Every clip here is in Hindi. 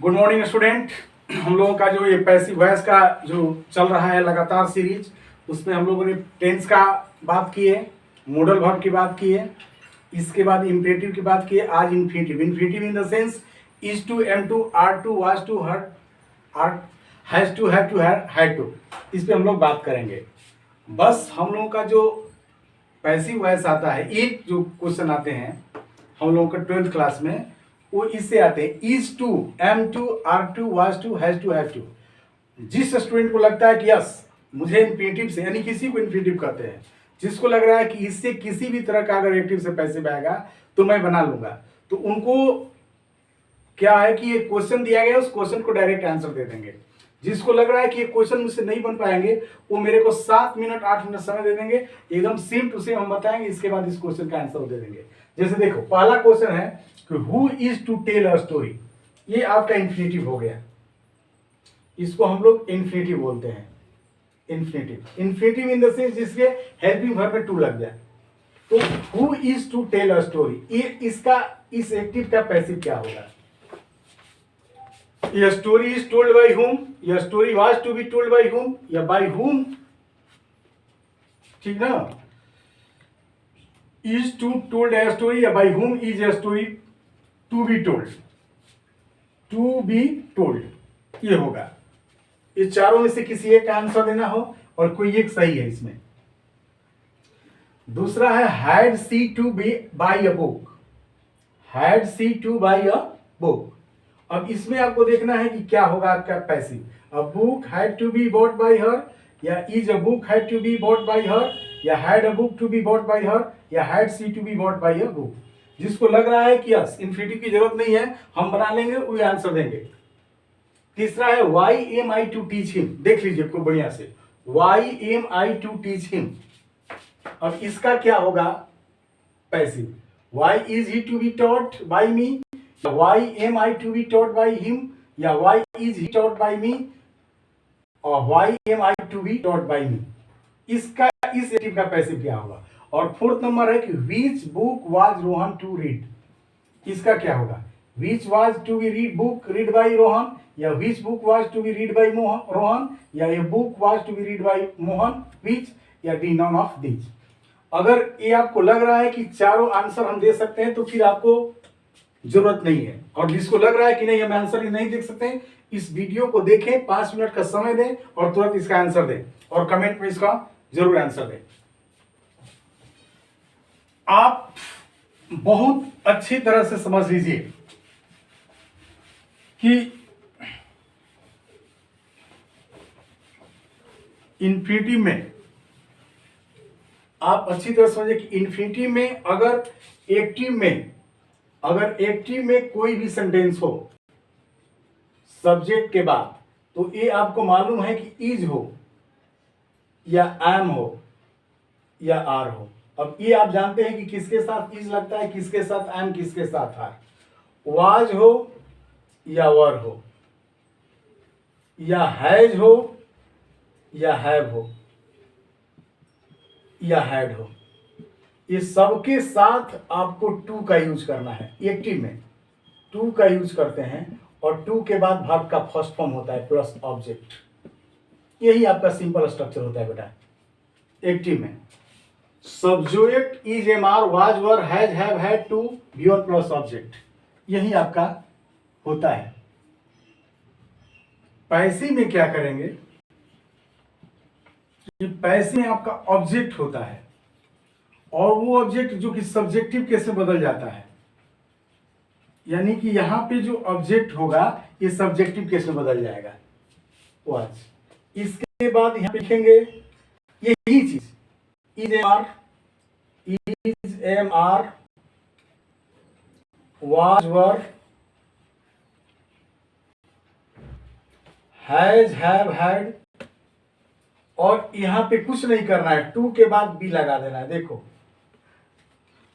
Good morning student. हम लोगों का जो ये पैसिव वॉइस का जो चल रहा है लगातार सीरीज, उसमें हम लोगों ने टेंस का बात की है, मॉडल वर्ब की बात की है, इसके बाद इम्परेटिव की बात की है। आज infinitive, infinitive in the sense is to, am to, are to, was to, her, are, has to, have to, had to, इस पे हम लोग बात करेंगे। बस हम लोगों का जो पैसिव वॉइस आता है, एक जो क्वेश्चन आते हैं हम लोगों का 12th क्लास में, वो इससे आते हैं is to, am to, are to, was to, has to, have to. जिस स्टूडेंट को लगता है कि यस मुझे इन्फिनेटिव से, यानी किसी को इन्फिनेटिव कहते हैं, जिसको लग रहा है कि इससे किसी भी तरह का अगर एक्टिव से पैसिव आएगा तो मैं बना लूंगा, तो उनको क्या है कि ये क्वेश्चन दिया गया है, उस क्वेश्चन को डायरेक्ट आंसर दे देंगे। जिसको लग रहा है कि ये क्वेश्चन मुझसे नहीं बन पाएंगे, वो मेरे को 7 मिनट 8 मिनट समय दे देंगे, एकदम सेम टू सेम हम बताएंगे, इसके बाद इस क्वेश्चन का आंसर दे देंगे। जैसे देखो, पहला क्वेश्चन है कि who is to tell a story, ये आपका इन्फिनेटिव हो गया, इसको हम लोग इन्फिनेटिव बोलते हैं। Infinitive, infinitive in the sense जिसके हेल्पिंग वर्ब में टू लग जाए। तो who is to tell a story, ये इसका, इस एक्टिव का पैसिव क्या होगा? यह story is told by whom, यह story was to be told by whom, या बाय whom, ठीक ना? Is to told a story, या by whom is a story to be told, to be told, ये होगा। ये चारों में से किसी एक का आंसर देना हो और कोई एक सही है इसमें। दूसरा है had she to be buy a book, had she to buy a book. अब इसमें आपको देखना है कि क्या होगा आपका passive. A book had to be bought by her, या is a book had to be bought by her, या had a book to be bought by her, या had she to be bought by a book. जिसको लग रहा है कि यस इन्फिनेटिव की जरूरत नहीं है, हम बना लेंगे, वो आंसर देंगे। तीसरा है why am I to teach him, देख लीजिए खूब बढ़िया से, why am I to teach him. अब इसका क्या होगा passive? Why is he to be taught by me, why am I to be taught by him, या why is he taught by me, और why am I to be taught by me. इसका, इस एक्टिव का पैसिव क्या होगा? और फोर्थ नंबर है कि which book was Rohan to read, इसका क्या होगा? Which was to be read book read by Rohan, या which book was to be read by Rohan, या a book was to be read by Mohan, which, या डी नॉन ऑफ दिस। अगर ये आपको लग रहा है कि चारों आंसर हम दे सकते हैं, तो फिर आपको जरूरत नहीं है। और जिसको लग रहा है कि नहीं हम आंसर ही नहीं देख सकते, इस वीडियो को देखें, 5 मिनट का समय दें और तुरंत इसका आंसर दें, और कमेंट में इसका जरूर आंसर दें। आप बहुत अच्छी तरह से समझ लीजिए कि इन्फिनेटिव में, आप अच्छी तरह समझिए कि इन्फिनेटिव में अगर एक्टिव में कोई भी सेंटेंस हो सब्जेक्ट के बाद, तो ये आपको मालूम है कि इज हो, या एम हो, या आर हो। अब ये आप जानते हैं कि किसके साथ इज लगता है, किसके साथ एम, किसके साथ आर। वाज हो, या वर हो, या हैज हो, या हैव हो, या हैड हो, ये सबके साथ आपको टू का यूज करना है। एक्टिव में टू का यूज करते हैं, और टू के बाद वर्ब का फर्स्ट फॉर्म होता है प्लस ऑब्जेक्ट। यही आपका सिंपल स्ट्रक्चर होता है बेटा एक्टिव में। Subject is, am, are, was, were, has, have, had, to, V one plus object, यही आपका होता है। पैसिव में क्या करेंगे कि पैसिव में आपका ऑब्जेक्ट होता है, और वो ऑब्जेक्ट जो कि सब्जेक्टिव केस में बदल जाता है, यानी कि यहां पे जो ऑब्जेक्ट होगा ये सब्जेक्टिव केस में बदल जाएगा। वाज, इसके बाद यहां लिखेंगे यही चीज, is am are, was were, has have had, और यहां पे कुछ नहीं करना है, टू के बाद बी लगा देना है। देखो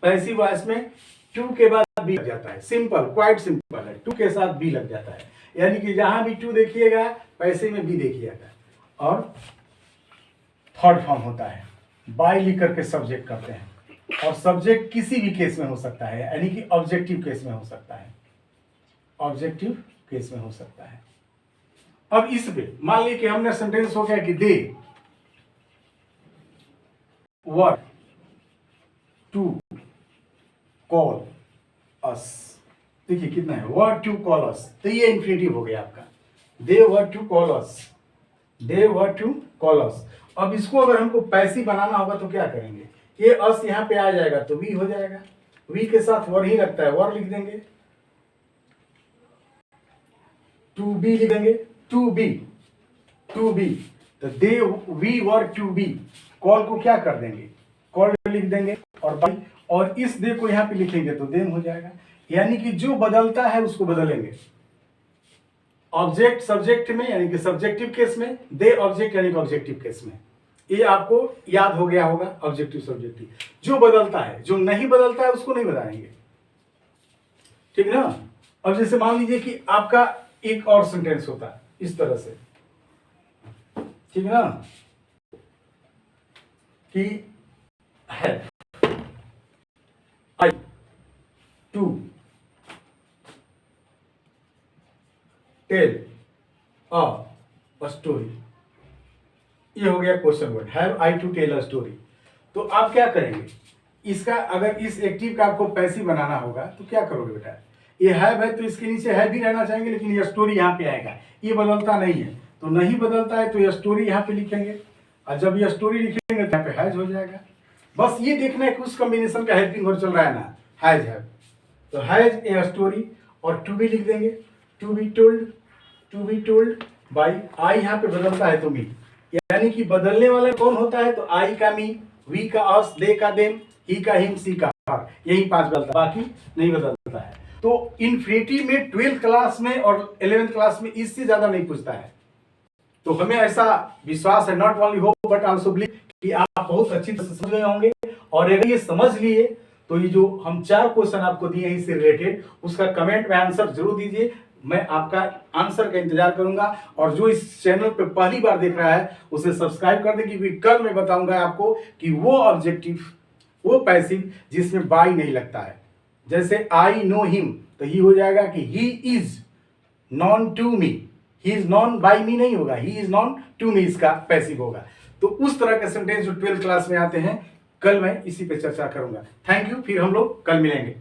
पैसिव वॉइस में टू के बाद बी लग जाता है, सिंपल, क्वाइट सिंपल है, टू के साथ बी लग जाता है, यानी कि जहां भी टू देखिएगा पैसिव में बी देखिएगा। और थर्ड फॉर्म होता है, बाय लिख करके सब्जेक्ट करते हैं, और सब्जेक्ट किसी भी केस में हो सकता है, यानी कि ऑब्जेक्टिव केस में हो सकता है। ऑब्जेक्टिव केस में हो सकता है। अब इस पे मान ली कि हमने सेंटेंस हो गया कि दे वर टू कॉल अस। देखिए कितना है, वर टू कॉल अस, तो ये इन्फिनेटिव हो गया आपका। They were to call us, they were to call us. अब इसको अगर हमको पैसिव बनाना होगा तो क्या करेंगे, ये अस यहाँ पे आ जाएगा तो वी हो जाएगा, वी के साथ वर ही लगता है, वर लिख देंगे, टू बी लिख देंगे, टू बी, टू बी। तो they we were to be, call को क्या कर देंगे, कॉल लिख देंगे, और बाई, और इस दे को यहाँ पे लिखेंगे तो देम हो जाएगा। यानी कि जो बदलता है उसको बदलेंगे। ऑब्जेक्ट सब्जेक्ट में यानी कि सब्जेक्टिव केस में, दे ऑब्जेक्ट यानी कि ऑब्जेक्टिव केस में। ये आपको याद हो गया होगा, ऑब्जेक्टिव सब्जेक्टिव। जो बदलता है, जो नहीं बदलता है उसको नहीं बताएंगे, ठीक ना। अब जैसे मान लीजिए कि आपका एक और सेंटेंस होता है इस तरह से, ठीक ना, कि है I to tell a story. ये हो गया question word, have I to tell a story. तो आप क्या करेंगे, इसका अगर इस एक्टिव का आपको पैसिव बनाना होगा तो क्या करोगे बेटा, ये हैव है तो इसके नीचे हैव भी रहना चाहेंगे, लेकिन ये स्टोरी यहाँ पे आएगा, ये बदलता नहीं है, तो नहीं बदलता है तो ये स्टोरी यहाँ पे लिखेंगे, और जब ये स्टोरी लिखेंगे तो यहाँ पे हैज हो जाएगा। बस ये देखना है कि उस कॉम्बिनेशन का हेल्पिंग वर्ड चल रहा है ना, हैज है, तो हैज ए स्टोरी, और टू बी लिख देंगे, to be told, to be told by, I यहाँ पे बदलता है तो मी, यानी कि बदलने वाला कौन होता है, तो आई का मी, वी का अस, दे का देम, ही का हिम, सी का हर, यही 5 बदलता है, बाकी नहीं बदलता है। तो इन्फिनेटिव में 12th क्लास में और 11th क्लास में इससे ज्यादा नहीं पूछता है। तो हमें ऐसा विश्वास है, not only hope but also believe, कि आप बहुत अच्छी तरह से समझ गए होंगे। और अगर ये समझ लिए तो ये जो हम 4 क्वेश्चन आपको दिए हैं इससे रिलेटेड, उसका कमेंट में आंसर जरूर दीजिए, मैं आपका आंसर का इंतजार करूंगा। और जो इस चैनल पे पहली बार देख रहा है उसे सब्सक्राइब कर दें, क्योंकि कल मैं बताऊंगा आपको कि वो ऑब्जेक्टिव, वो पैसिव जिसमें बाई नहीं लगता है। जैसे आई नो हिम, तो ही हो जाएगा कि he is known to me, he is known by me नहीं होगा, he is known to me, इसका पैसिव होगा। तो उस तरह के सेंटेंस जो 12th क्लास में आते हैं, कल मैं इसी पे चर्चा करूंगा। थैंक यू, फिर हम लोग कल मिलेंगे।